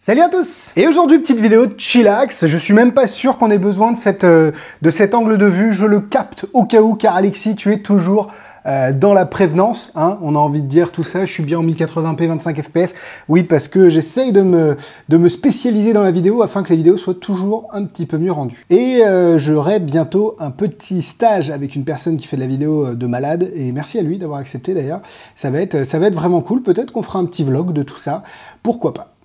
Salut à tous! Et aujourd'hui, petite vidéo de chillax. Je suis même pas sûr qu'on ait besoin de cet angle de vue. Je le capte au cas où, car Alexis, tu es toujours dans la prévenance. Hein, on a envie de dire tout ça. Je suis bien en 1080p, 25 fps. Oui, parce que j'essaye de me spécialiser dans la vidéo afin que les vidéos soient toujours un petit peu mieux rendues. Et j'aurai bientôt un petit stage avec une personne qui fait de la vidéo de malade. Et merci à lui d'avoir accepté d'ailleurs. Ça va être vraiment cool. Peut-être qu'on fera un petit vlog de tout ça. Pourquoi pas?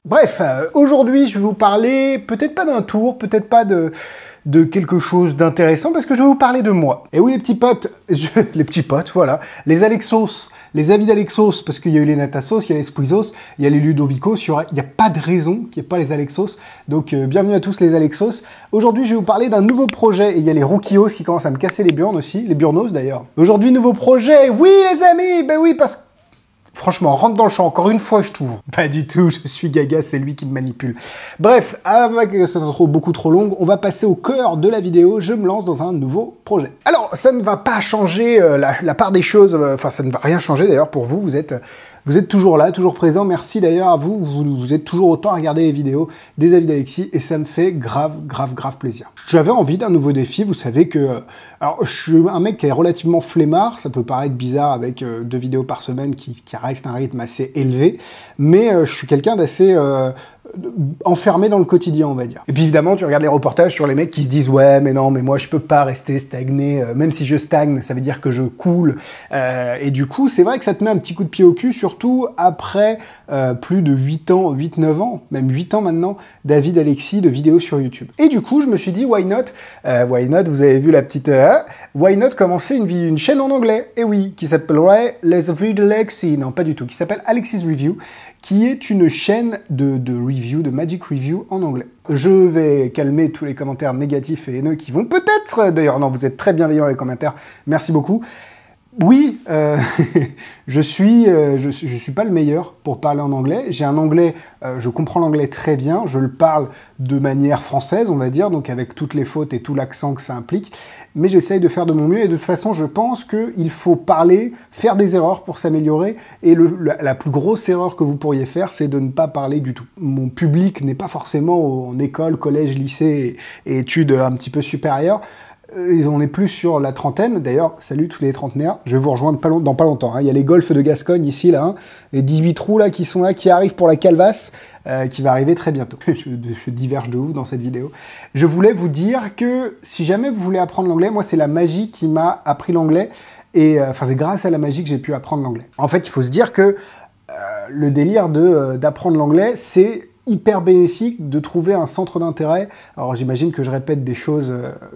Bref, aujourd'hui, je vais vous parler, peut-être pas d'un tour, peut-être pas de quelque chose d'intéressant, parce que je vais vous parler de moi. Et oui, les petits potes, les petits potes, voilà, les Alexos, les avis d'Alexos, parce qu'il y a eu les Natasos, il y a les Squeezos, il y a les Ludovicos, il n'y a pas de raison qu'il n'y ait pas les Alexos, donc bienvenue à tous les Alexos. Aujourd'hui, je vais vous parler d'un nouveau projet, et il y a les Rookios qui commencent à me casser les burnes aussi, les Burnos d'ailleurs. Aujourd'hui, nouveau projet, oui les amis, ben oui, parce que franchement, rentre dans le champ, encore une fois, je t'ouvre. Pas du tout, je suis gaga, c'est lui qui me manipule. Bref, avec cette intro beaucoup trop longue, on va passer au cœur de la vidéo. Je me lance dans un nouveau projet. Alors, ça ne va pas changer la part des choses, enfin, ça ne va rien changer d'ailleurs pour vous. Vous êtes toujours là, toujours présent. Merci d'ailleurs à vous. Vous êtes toujours autant à regarder les vidéos des avis d'Alexis et ça me fait grave plaisir. J'avais envie d'un nouveau défi. Vous savez que... alors, je suis un mec qui est relativement flemmard. Ça peut paraître bizarre avec 2 vidéos par semaine qui reste un rythme assez élevé. Mais je suis quelqu'un d'assez... enfermé dans le quotidien, on va dire. Et puis évidemment, tu regardes les reportages sur les mecs qui se disent « Ouais, mais non, mais moi, je peux pas rester stagné. Même si je stagne, ça veut dire que je coule. » Et du coup, c'est vrai que ça te met un petit coup de pied au cul, surtout après plus de 8 ans, 8-9 ans, même 8 ans maintenant, d'avis d'Alexis, de vidéos sur YouTube. Et du coup, je me suis dit « Why not ?» Why not, vous avez vu la petite... why not commencer une chaîne en anglais? Et oui, qui s'appellerait Les Avis d'Alexis. Non, pas du tout. Qui s'appelle Alexis Review, qui est une chaîne de review, de Magic Review en anglais. Je vais calmer tous les commentaires négatifs et haineux qui vont peut-être... D'ailleurs, non, vous êtes très bienveillants dans les commentaires, merci beaucoup. Oui, je suis pas le meilleur pour parler en anglais. J'ai un anglais, je comprends l'anglais très bien, je le parle de manière française, on va dire, donc avec toutes les fautes et tout l'accent que ça implique, mais j'essaye de faire de mon mieux, et de toute façon, je pense qu'il faut parler, faire des erreurs pour s'améliorer, et la plus grosse erreur que vous pourriez faire, c'est de ne pas parler du tout. Mon public n'est pas forcément en école, collège, lycée et études un petit peu supérieures. On est plus sur la trentaine. D'ailleurs, salut tous les trentenaires, je vais vous rejoindre dans pas longtemps. Hein. Il y a les golfs de Gascogne ici, là, hein, les 18 trous là qui sont là, qui arrivent pour la calvasse, qui va arriver très bientôt. Je diverge de ouf dans cette vidéo. Je voulais vous dire que si jamais vous voulez apprendre l'anglais, moi c'est la magie qui m'a appris l'anglais, et enfin c'est grâce à la magie que j'ai pu apprendre l'anglais. En fait, il faut se dire que le délire d'apprendre l'anglais, c'est hyper bénéfique de trouver un centre d'intérêt. Alors j'imagine que je répète des choses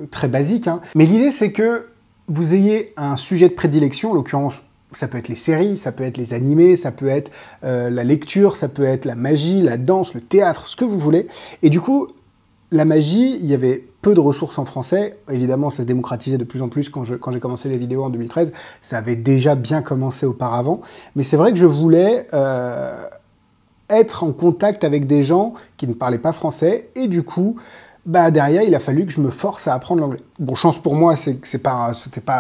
très basiques, hein. Mais l'idée c'est que vous ayez un sujet de prédilection, en l'occurrence ça peut être les séries, ça peut être les animés, ça peut être la lecture, ça peut être la magie, la danse, le théâtre, ce que vous voulez. Et du coup, la magie, il y avait peu de ressources en français. Évidemment, ça se démocratisait de plus en plus quand j'ai commencé les vidéos en 2013. Ça avait déjà bien commencé auparavant. Mais c'est vrai que je voulais... être en contact avec des gens qui ne parlaient pas français, et du coup, bah derrière, il a fallu que je me force à apprendre l'anglais. Bon, chance pour moi, c'était pas,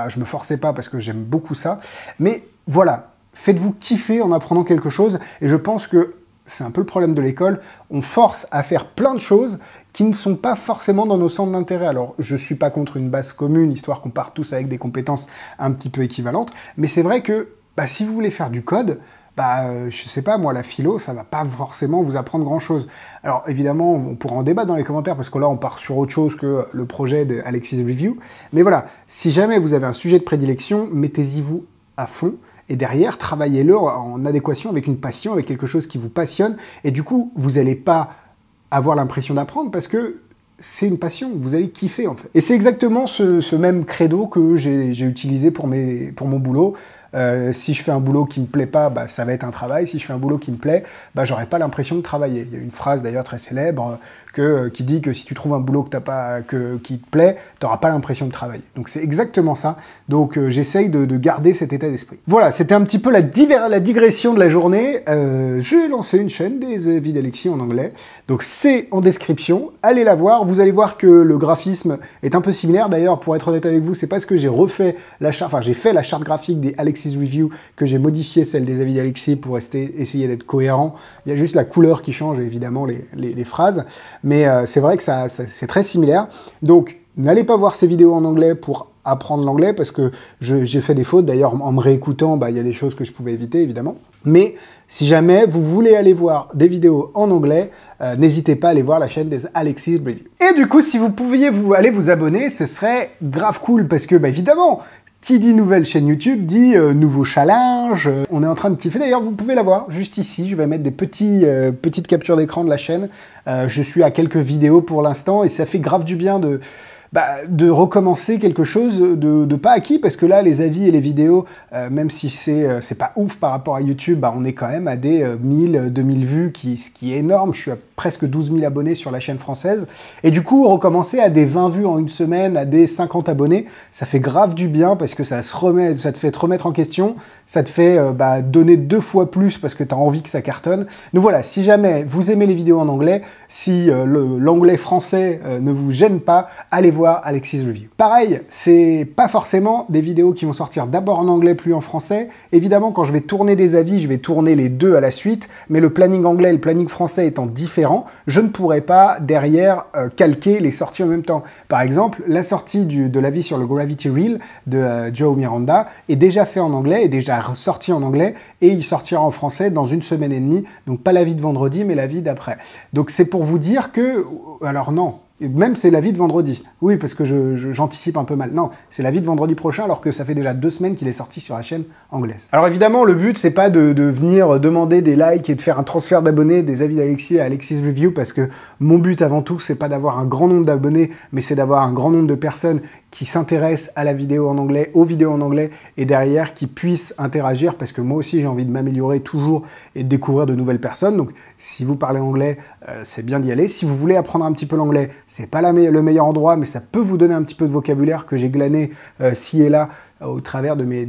je me forçais pas parce que j'aime beaucoup ça, mais voilà, faites-vous kiffer en apprenant quelque chose, et je pense que c'est un peu le problème de l'école, on force à faire plein de choses qui ne sont pas forcément dans nos centres d'intérêt. Alors, je suis pas contre une base commune, histoire qu'on parte tous avec des compétences un petit peu équivalentes, mais c'est vrai que, bah, si vous voulez faire du code, je sais pas, moi, la philo, ça va pas forcément vous apprendre grand-chose. Alors, évidemment, on pourra en débattre dans les commentaires, parce que là, on part sur autre chose que le projet d'Alexis Review. Mais voilà, si jamais vous avez un sujet de prédilection, mettez-y vous à fond, et derrière, travaillez-le en adéquation avec une passion, avec quelque chose qui vous passionne, et du coup, vous n'allez pas avoir l'impression d'apprendre, parce que c'est une passion, vous allez kiffer en fait. Et c'est exactement ce même credo que j'ai utilisé pour mon boulot. Si je fais un boulot qui me plaît pas, bah, ça va être un travail. Si je fais un boulot qui me plaît, bah, j'aurai pas l'impression de travailler. Il y a une phrase d'ailleurs très célèbre qui dit que si tu trouves un boulot qui te plaît, tu n'auras pas l'impression de travailler. Donc c'est exactement ça. Donc j'essaye de garder cet état d'esprit. Voilà, c'était un petit peu la digression de la journée. J'ai lancé une chaîne des avis d'Alexis en anglais. Donc c'est en description. Allez la voir. Vous allez voir que le graphisme est un peu similaire. D'ailleurs, pour être honnête avec vous, c'est parce que j'ai refait la charte, enfin j'ai fait la charte graphique des Alexis Review que j'ai modifié celle des avis d'Alexis pour essayer d'être cohérent. Il y a juste la couleur qui change, évidemment, les phrases. Mais c'est vrai que c'est très similaire. Donc, n'allez pas voir ces vidéos en anglais pour apprendre l'anglais, parce que j'ai fait des fautes. D'ailleurs, en me réécoutant, bah, il y a des choses que je pouvais éviter, évidemment. Mais si jamais vous voulez aller voir des vidéos en anglais, n'hésitez pas à aller voir la chaîne des Alexis Review. Et du coup, si vous pouviez aller vous abonner, ce serait grave cool, parce que, bah, évidemment, qui dit nouvelle chaîne YouTube, dit nouveau challenge. On est en train de kiffer. D'ailleurs, vous pouvez la voir juste ici. Je vais mettre des petites captures d'écran de la chaîne. Je suis à quelques vidéos pour l'instant et ça fait grave du bien de recommencer quelque chose de pas acquis, parce que là, les avis et les vidéos, même si c'est pas ouf par rapport à YouTube, bah, on est quand même à des 1000, 2000 vues, ce qui est énorme. Je suis à presque 12 000 abonnés sur la chaîne française. Et du coup, recommencer à des 20 vues en une semaine, à des 50 abonnés, ça fait grave du bien, parce que ça te fait te remettre en question, ça te fait donner 2 fois plus parce que tu as envie que ça cartonne. Donc voilà, si jamais vous aimez les vidéos en anglais, si l'anglais français ne vous gêne pas, allez voir Alexis Review. Pareil, c'est pas forcément des vidéos qui vont sortir d'abord en anglais puis en français. Évidemment, quand je vais tourner des avis, je vais tourner les deux à la suite, mais le planning anglais et le planning français étant différents, je ne pourrai pas derrière calquer les sorties en même temps. Par exemple, la sortie de l'avis sur le Gravity Reel de Joe Miranda est déjà fait en anglais, est déjà sorti en anglais, et il sortira en français dans 1 semaine et demie, donc pas l'avis de vendredi, mais l'avis d'après. Donc c'est pour vous dire que... Alors non, même c'est l'avis de vendredi. Oui, parce que j'anticipe un peu mal. Non, c'est l'avis de vendredi prochain, alors que ça fait déjà 2 semaines qu'il est sorti sur la chaîne anglaise. Alors évidemment, le but, c'est pas de venir demander des likes et de faire un transfert d'abonnés des avis d'Alexis à Alexis Review, parce que mon but avant tout, c'est pas d'avoir un grand nombre d'abonnés, mais c'est d'avoir un grand nombre de personnes qui s'intéressent à la vidéo en anglais, aux vidéos en anglais, et derrière qui puissent interagir, parce que moi aussi j'ai envie de m'améliorer toujours et de découvrir de nouvelles personnes. Donc si vous parlez anglais, c'est bien d'y aller. Si vous voulez apprendre un petit peu l'anglais, c'est pas le meilleur endroit, mais ça peut vous donner un petit peu de vocabulaire que j'ai glané ci et là au travers de mes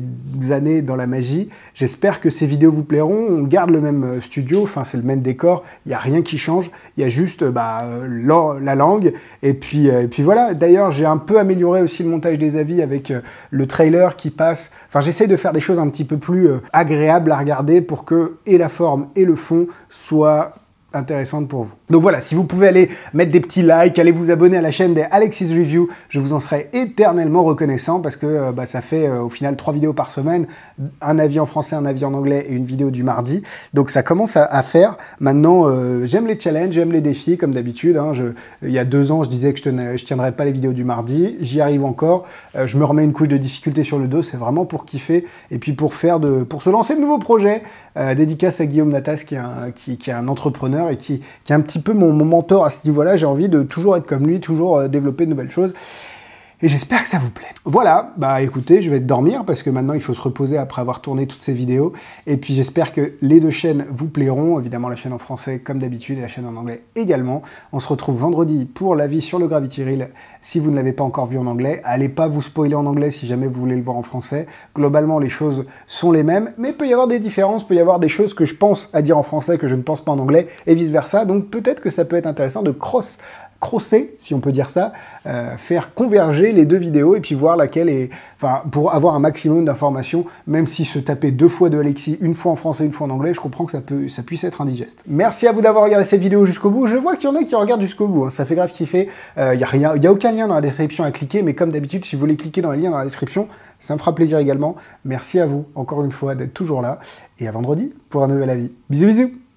années dans la magie. J'espère que ces vidéos vous plairont. On garde le même studio, enfin c'est le même décor, il n'y a rien qui change, il y a juste la langue, et puis voilà. D'ailleurs, j'ai un peu amélioré aussi le montage des avis avec le trailer qui passe. Enfin, j'essaye de faire des choses un petit peu plus agréables à regarder pour que et la forme et le fond soient intéressante pour vous. Donc voilà, si vous pouvez aller mettre des petits likes, aller vous abonner à la chaîne des Alexis Review, je vous en serai éternellement reconnaissant, parce que ça fait au final 3 vidéos par semaine, un avis en français, un avis en anglais et une vidéo du mardi. Donc ça commence à faire. Maintenant, j'aime les challenges, j'aime les défis, comme d'habitude. Hein. Il y a 2 ans, je disais que je tiendrais pas les vidéos du mardi. J'y arrive encore. Je me remets une couche de difficulté sur le dos. C'est vraiment pour kiffer et puis pour se lancer de nouveaux projets. Dédicace à Guillaume Natas, qui est un entrepreneur et qui est un petit peu mon mentor à ce niveau-là. J'ai envie de toujours être comme lui, toujours développer de nouvelles choses. Et j'espère que ça vous plaît. Voilà, bah écoutez, je vais dormir parce que maintenant il faut se reposer après avoir tourné toutes ces vidéos. Et puis j'espère que les 2 chaînes vous plairont, évidemment la chaîne en français comme d'habitude et la chaîne en anglais également. On se retrouve vendredi pour l'avis sur le Gravity Reel. Si vous ne l'avez pas encore vu en anglais, allez pas vous spoiler en anglais si jamais vous voulez le voir en français. Globalement, les choses sont les mêmes, mais il peut y avoir des différences, il peut y avoir des choses que je pense à dire en français que je ne pense pas en anglais et vice versa. Donc peut-être que ça peut être intéressant de crosser, si on peut dire ça, faire converger les 2 vidéos et puis voir laquelle est... Enfin, pour avoir un maximum d'informations, même si se taper 2 fois de Alexis, une fois en français, une fois en anglais, je comprends que ça puisse être indigeste. Merci à vous d'avoir regardé cette vidéo jusqu'au bout. Je vois qu'il y en a qui regardent jusqu'au bout, hein. Ça fait grave kiffer. Il n'y a aucun lien dans la description à cliquer, mais comme d'habitude, si vous voulez cliquer dans les liens dans la description, ça me fera plaisir également. Merci à vous, encore une fois, d'être toujours là. Et à vendredi pour un nouvel avis. Bisous, bisous!